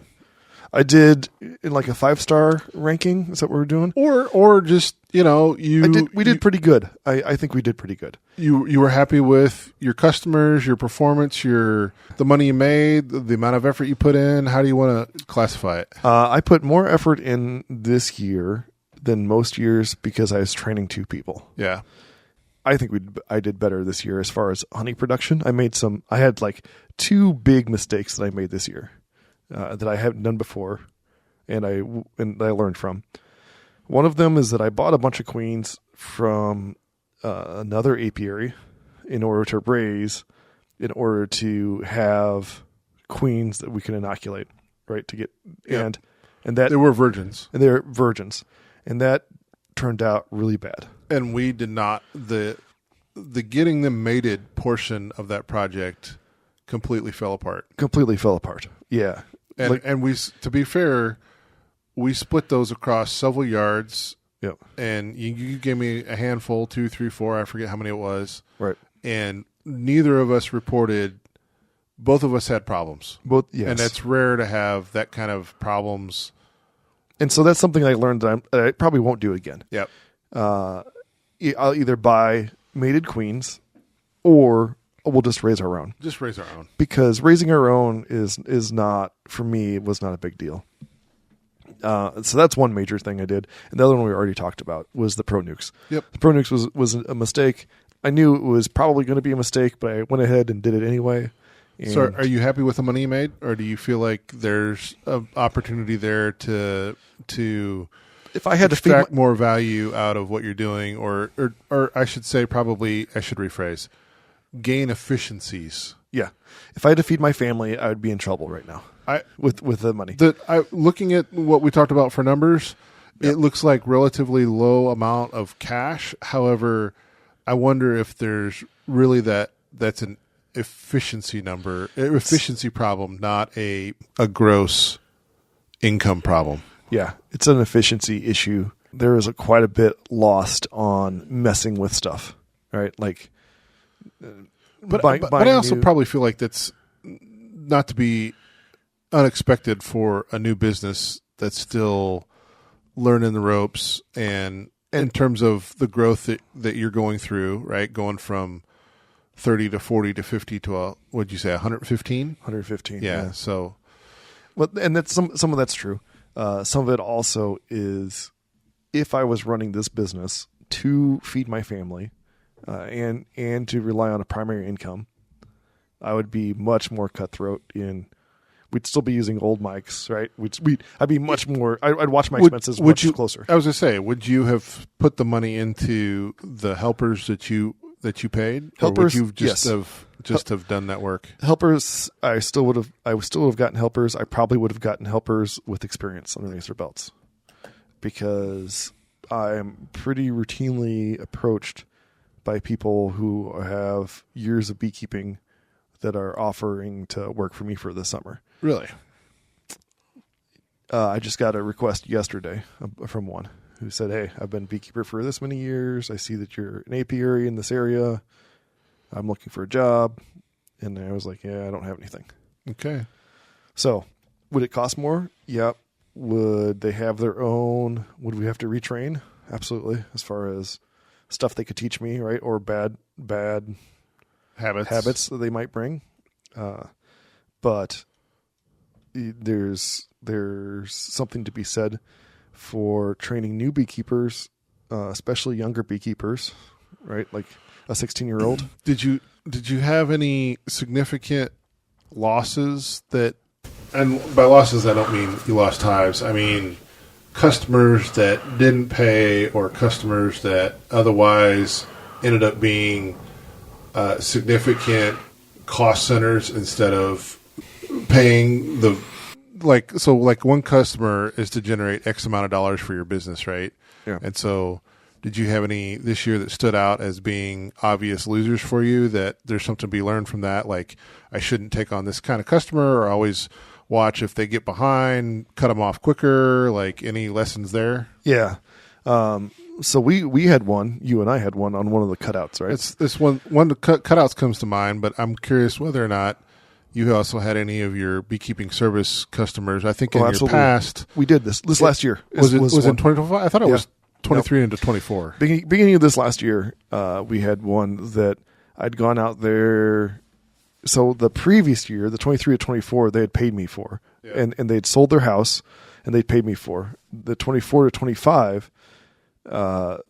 I did in like a 5-star ranking. Is that what we're doing? Or just, we did pretty good. I think we did pretty good. You were happy with your customers, your performance, the money you made, the amount of effort you put in. How do you want to classify it? I put more effort in this year than most years because I was training 2 people. Yeah. I think I did better this year as far as honey production. I had like 2 big mistakes that I made this year. That I hadn't done before, and I learned from. One of them is that I bought a bunch of queens from another apiary in order to have queens that we can inoculate, right? And that they were virgins, and they're virgins, and that turned out really bad. And we did not the getting them mated portion of that project completely fell apart. Yeah. And we, to be fair, we split those across several yards. Yep. And you gave me a handful, 2, 3, 4. I forget how many it was. Right. And neither of us reported. Both of us had problems. Yes. And it's rare to have that kind of problems. And so that's something I learned that I probably won't do again. Yep. I'll either buy mated queens, or we'll just raise our own. Just raise our own. Because raising our own is not, for me, was not a big deal. So that's one major thing I did. And the other one we already talked about was the Pro Nukes. Yep. The Pro Nukes was a mistake. I knew it was probably going to be a mistake, but I went ahead and did it anyway. So are you happy with the money you made, or do you feel like there's an opportunity there to if I had extract more value out of what you're doing, or I should say, probably I should rephrase, gain efficiencies Yeah. If I had to feed my family, I would be in trouble right now with the money. Looking at what we talked about for numbers, it looks like relatively low amount of cash. However, I wonder if there's really that's an efficiency problem, not a gross income problem. Yeah, it's an efficiency issue. There is quite a bit lost on messing with stuff, right? Like, but I also probably feel like that's not to be unexpected for a new business that's still learning the ropes, and in terms of the growth that you're going through, right? Going from 30 to 40 to 50 to what'd you say, 115? 115. Yeah. So, well, and that's some of that's true. Some of it also is, if I was running this business to feed my family, and to rely on a primary income, I would be much more cutthroat we'd still be using old mics, right? I'd be much more. I'd watch my expenses much closer. I was going to say, would you have put the money into the helpers that you paid? Helpers, or would you have done that work? Helpers, I would have gotten helpers. I probably would have gotten helpers with experience underneath their belts, because I'm pretty routinely approached by people who have years of beekeeping that are offering to work for me for the summer. Really? I just got a request yesterday from one who said, "Hey, I've been a beekeeper for this many years. I see that you're an apiary in this area. I'm looking for a job." And I was like, "Yeah, I don't have anything." Okay. So, would it cost more? Yep. Would they have their own? Would we have to retrain? Absolutely. As far as stuff they could teach me, right? Or bad habits that they might bring. But there's something to be said for training new beekeepers, especially younger beekeepers, right? Like a 16-year-old. Did you have any significant losses and by losses I don't mean you lost hives. I mean customers that didn't pay, or customers that otherwise ended up being significant cost centers instead of paying like one customer is to generate X amount of dollars for your business, right? Yeah. And so did you have any this year that stood out as being obvious losers for you, that there's something to be learned from that? Like, I shouldn't take on this kind of customer, or always watch if they get behind, cut them off quicker. Like, any lessons there? Yeah. So we had one, you and I had one on one of the cutouts, right? It's this one of the cutouts comes to mind, but I'm curious whether or not you also had any of your beekeeping service customers. I think in your past we did this last year. Was it 2025? I thought it was 23 into 24. Beginning of this last year, we had one that I'd gone out there. So the previous year, the 23 to 24, they had paid me for, and they'd sold their house, and they'd paid me for. The 24 to 25, the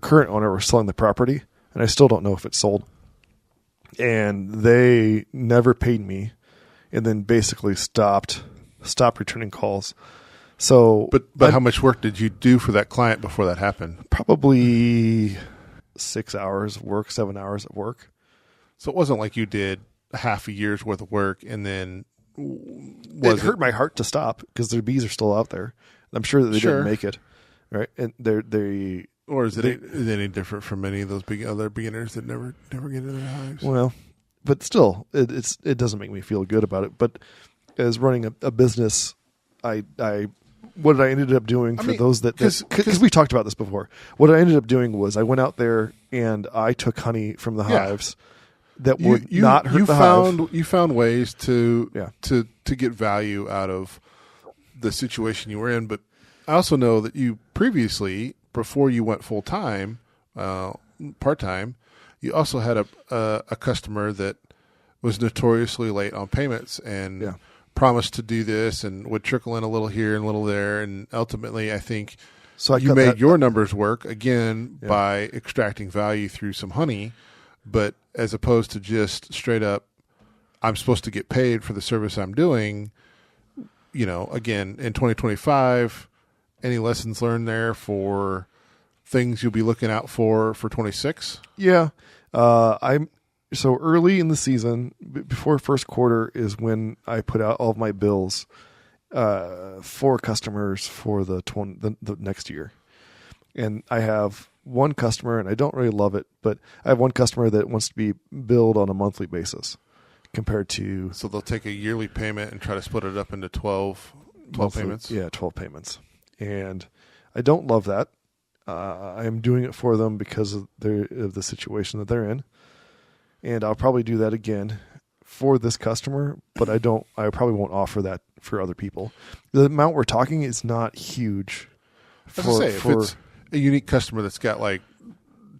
current owner was selling the property, and I still don't know if it's sold. And they never paid me, and then basically stopped returning calls. So, but how much work did you do for that client before that happened? Probably 6 hours of work, 7 hours of work. So it wasn't like you did half a year's worth of work and then it hurt my heart to stop, because their bees are still out there. I'm sure that they didn't make it, right? And they or is it any different from many of those other beginners that never get into their hives? Well, but still, it doesn't make me feel good about it. But as running a business, what I ended up doing those that because we talked about this before, what I ended up doing was I went out there and I took honey from the hives that would not hurt the hive. You found ways to get value out of the situation you were in. But I also know that you previously, before you went full time, part time, you also had a customer that was notoriously late on payments and promised to do this and would trickle in a little here and a little there, and ultimately, I think you made your numbers work again by extracting value through some honey, but as opposed to just straight up, I'm supposed to get paid for the service I'm doing. Again, in 2025, any lessons learned there for things you'll be looking out for 26? Yeah. so early in the season, before first quarter, is when I put out all of my bills for customers for the next year. And I have one customer, and I don't really love it, but I have one customer that wants to be billed on a monthly basis compared to... So they'll take a yearly payment and try to split it up into 12 payments? Yeah, 12 payments. And I don't love that. I am doing it for them because of the situation that they're in. And I'll probably do that again for this customer, but I probably won't offer that for other people. The amount we're talking is not huge. If it's a unique customer that's got like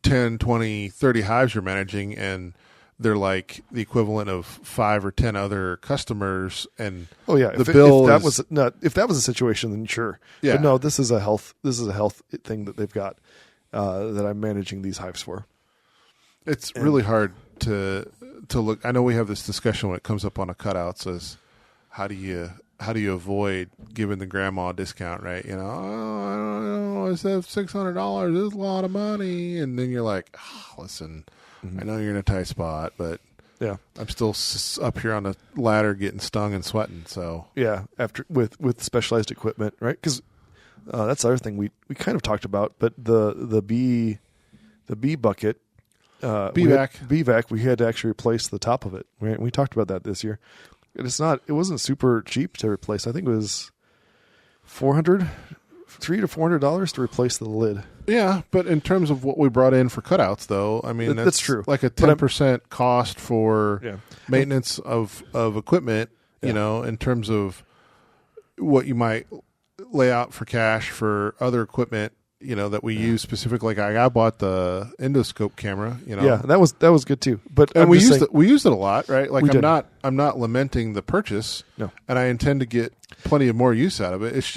10, 20, 30 hives you're managing, and they're like the equivalent of 5 or 10 other customers, and if that was a situation, then sure. Yeah. But no, this is a health thing that they've got that I'm managing these hives for. It's really hard to look. I know we have this discussion when it comes up on a cutouts as how do you avoid giving the grandma a discount, right? You know, I don't know, I said $600 is a lot of money, and then you're like, listen, I know you're in a tight spot, but yeah, I'm still up here on the ladder getting stung and sweating. So yeah, after with specialized equipment, right? Because that's the other thing we kind of talked about, but the bee bucket. BVAC, we had to actually replace the top of it. Right? We talked about that this year. It wasn't super cheap to replace. I think it was $300 to $400 to replace the lid. Yeah, but in terms of what we brought in for cutouts, though, I mean that's true. Like a 10% cost for maintenance of equipment. Yeah. You know, in terms of what you might lay out for cash for other equipment. You know, that we use specifically. Like I bought the endoscope camera. You know, yeah, that was good too. But we used it a lot, right? Like I'm not lamenting the purchase. No, and I intend to get plenty of more use out of it. It's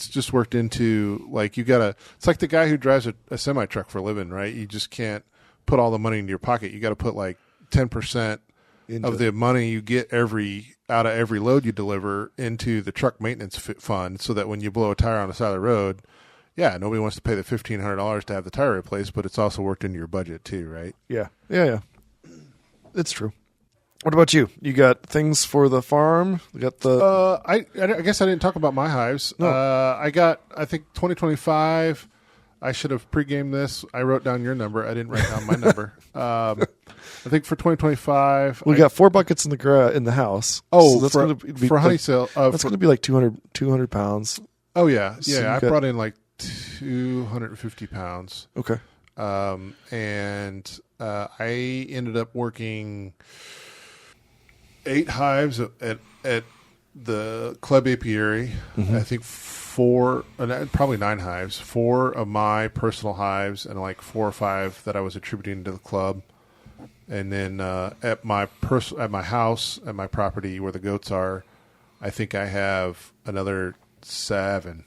just worked into like it's like the guy who drives a semi truck for a living, right? You just can't put all the money into your pocket. You got to put like 10% of the money you get out of every load you deliver into the truck maintenance fund, so that when you blow a tire on the side of the road. Yeah, nobody wants to pay the $1,500 to have the tire replaced, but it's also worked into your budget too, right? Yeah. It's true. What about you? You got things for the farm? You got the... I guess I didn't talk about my hives. No. I think 2025, I should have pre-gamed this. I wrote down your number. I didn't write down my number. I think for 2025... We got 4 buckets in the house. Oh, so that's for, gonna be for honey sale. That's going to be like 200 pounds. Oh, yeah. So I brought in like 250 pounds. Okay. And I ended up working 8 hives at the club apiary. Mm-hmm. I think 4, probably 9 hives. 4 of my personal hives, and like 4 or 5 that I was attributing to the club. And then at my house, at my property where the goats are, I think I have another 7.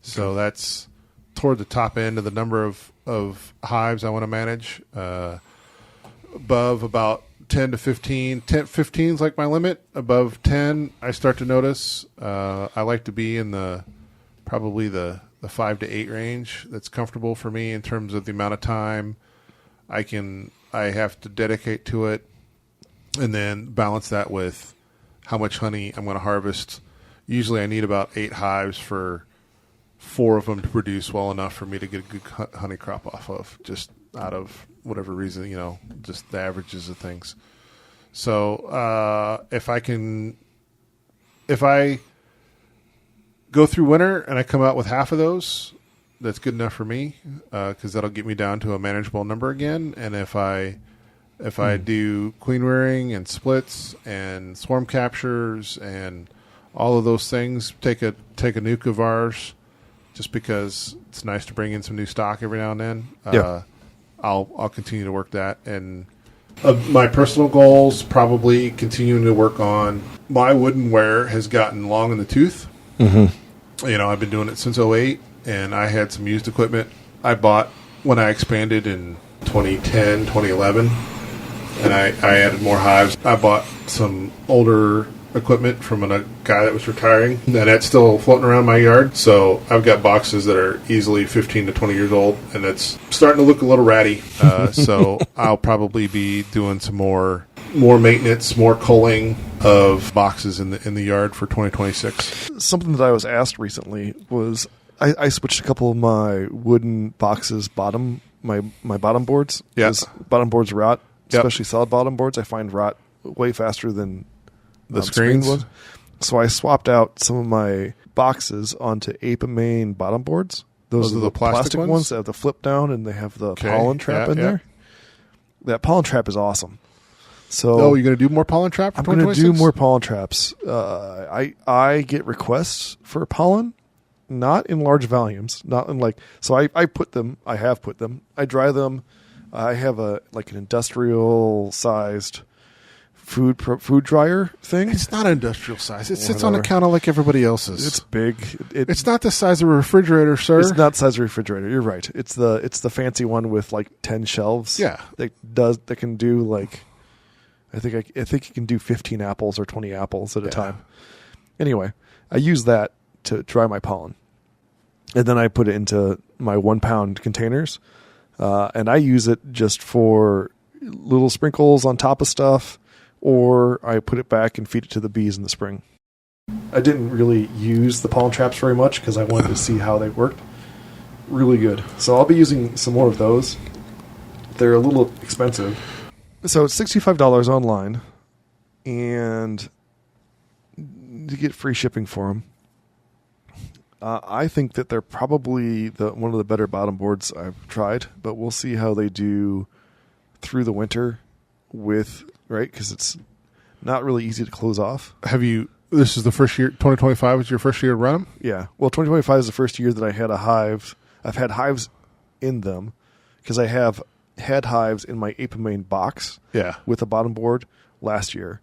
So that's toward the top end of the number of hives I want to manage. Above about 10 to 15. 15 is like my limit. Above 10, I start to notice. I like to be in probably the 5 to 8 range. That's comfortable for me in terms of the amount of time I have to dedicate to it, and then balance that with how much honey I'm going to harvest. Usually I need about 8 hives for 4 of them to produce well enough for me to get a good honey crop off of, just out of whatever reason, just the averages of things. So if I go through winter and I come out with half of those, that's good enough for me, because that'll get me down to a manageable number again. And if I do queen rearing and splits and swarm captures and all of those things, take a nuke of ours, just because it's nice to bring in some new stock every now and then. I'll continue to work that. And my personal goals, probably continuing to work on my wooden ware has gotten long in the tooth. Mm-hmm. I've been doing it since 2008, and I had some used equipment I bought when I expanded in 2010, 2011, and I added more hives. I bought some older equipment from a guy that was retiring, and it's still floating around my yard. So I've got boxes that are easily 15 to 20 years old, and it's starting to look a little ratty. So I'll probably be doing some more maintenance, more culling of boxes in the yard for 2026. Something that I was asked recently was I switched a couple of my wooden boxes my bottom boards. Yeah. Bottom boards rot, Yep. especially solid bottom boards. I find rot way faster than The screens? ones. So I swapped out some of my boxes onto Aparies bottom boards. Those are the plastic ones that have the flip down and they have the pollen trap in there. That pollen trap is awesome. So you're going to do more pollen trap for I'm going to 2026? do more pollen traps. I get requests for pollen, not in large volumes, not in so I put them. I have put them. I dry them. I have an industrial sized food dryer thing. It's not industrial size. It sits on a counter like everybody else's. It's big. It's not the size of a refrigerator, sir. It's not the size of a refrigerator. You're right. It's the fancy one with 10 shelves. Yeah. That can do I think you can do 15 apples or 20 apples at a time. Anyway, I use that to dry my pollen. And then I put it into my 1 pound containers. And I use it just for little sprinkles on top of stuff, or I put it back and feed it to the bees in the spring. I didn't really use the pollen traps very much because I wanted to see how they worked. Really good. So I'll be using some more of those. They're a little expensive. So it's $65 online, and you get free shipping for them. I think that they're probably one of the better bottom boards I've tried, but we'll see how they do through the winter because it's not really easy to close off. This is the first year, 2025 is your first year to run them? Yeah. Well, 2025 is the first year that I had a hive. I've had hives in them because I have had hives in my Aparies box with a bottom board last year.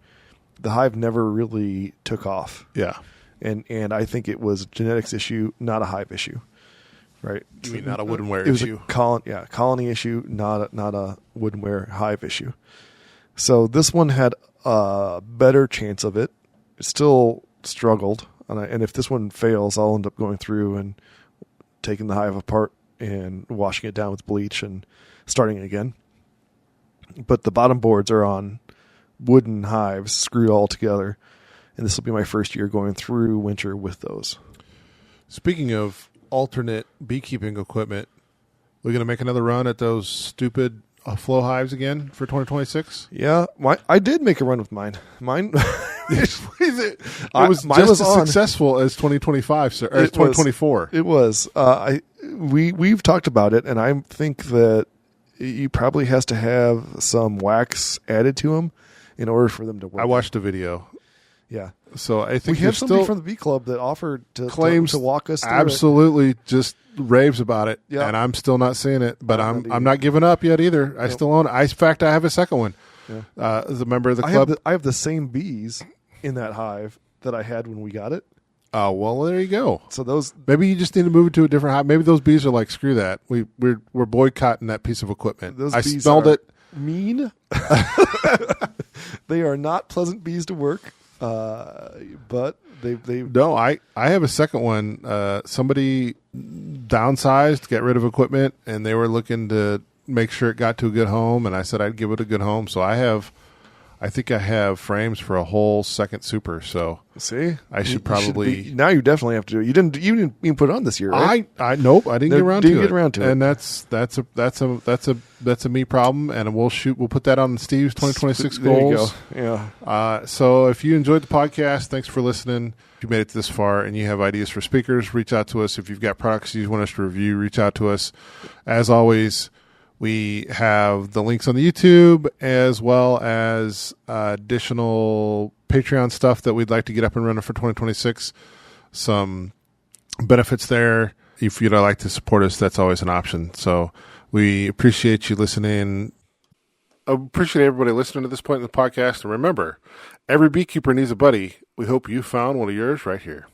The hive never really took off. Yeah. And I think it was a genetics issue, not a hive issue, right? You mean not a woodenware issue? It was a colony issue, not a woodenware hive issue. So this one had a better chance of it. It still struggled, and if this one fails, I'll end up going through and taking the hive apart and washing it down with bleach and starting again. But the bottom boards are on wooden hives screwed all together. And this will be my first year going through winter with those. Speaking of alternate beekeeping equipment, we're going to make another run at those stupid flow hives again for 2026? Yeah, I did make a run with mine. Mine it was just as successful as 2025, sir. As 2024. It was. We've talked about it, and I think that you probably has to have some wax added to them in order for them to work. I watched a video. Yeah. So I think we have somebody from the Bee Club that offered to walk us through absolutely it. Just raves about it. Yeah. And I'm still not seeing it, but I'm not giving up yet either. I still own it. In fact, I have a second one. Yeah. As a member of the club. I have the same bees in that hive that I had when we got it. Oh, well, there you go. So those maybe you just need to move it to a different hive. Maybe those bees are like, screw that. We're boycotting that piece of equipment. I smelled it. Mean. They are not pleasant bees to work. But they no. I have a second one. Somebody downsized, get rid of equipment, and they were looking to make sure it got to a good home. And I said I'd give it a good home. So I think I have frames for a whole second super. So see, I should probably now. You definitely have to do it. You didn't even put it on this year, right? Nope. I didn't get around to it. And that's a me problem. And we'll put that on Steve's 2026 goals. There you go. Yeah. So if you enjoyed the podcast, thanks for listening. If you made it this far and you have ideas for speakers, reach out to us. If you've got products you want us to review, reach out to us. As always, we have the links on the YouTube as well as additional Patreon stuff that we'd like to get up and running for 2026. Some benefits there. If you'd like to support us, that's always an option. So we appreciate you listening. I appreciate everybody listening to this point in the podcast. And remember, every beekeeper needs a buddy. We hope you found one of yours right here.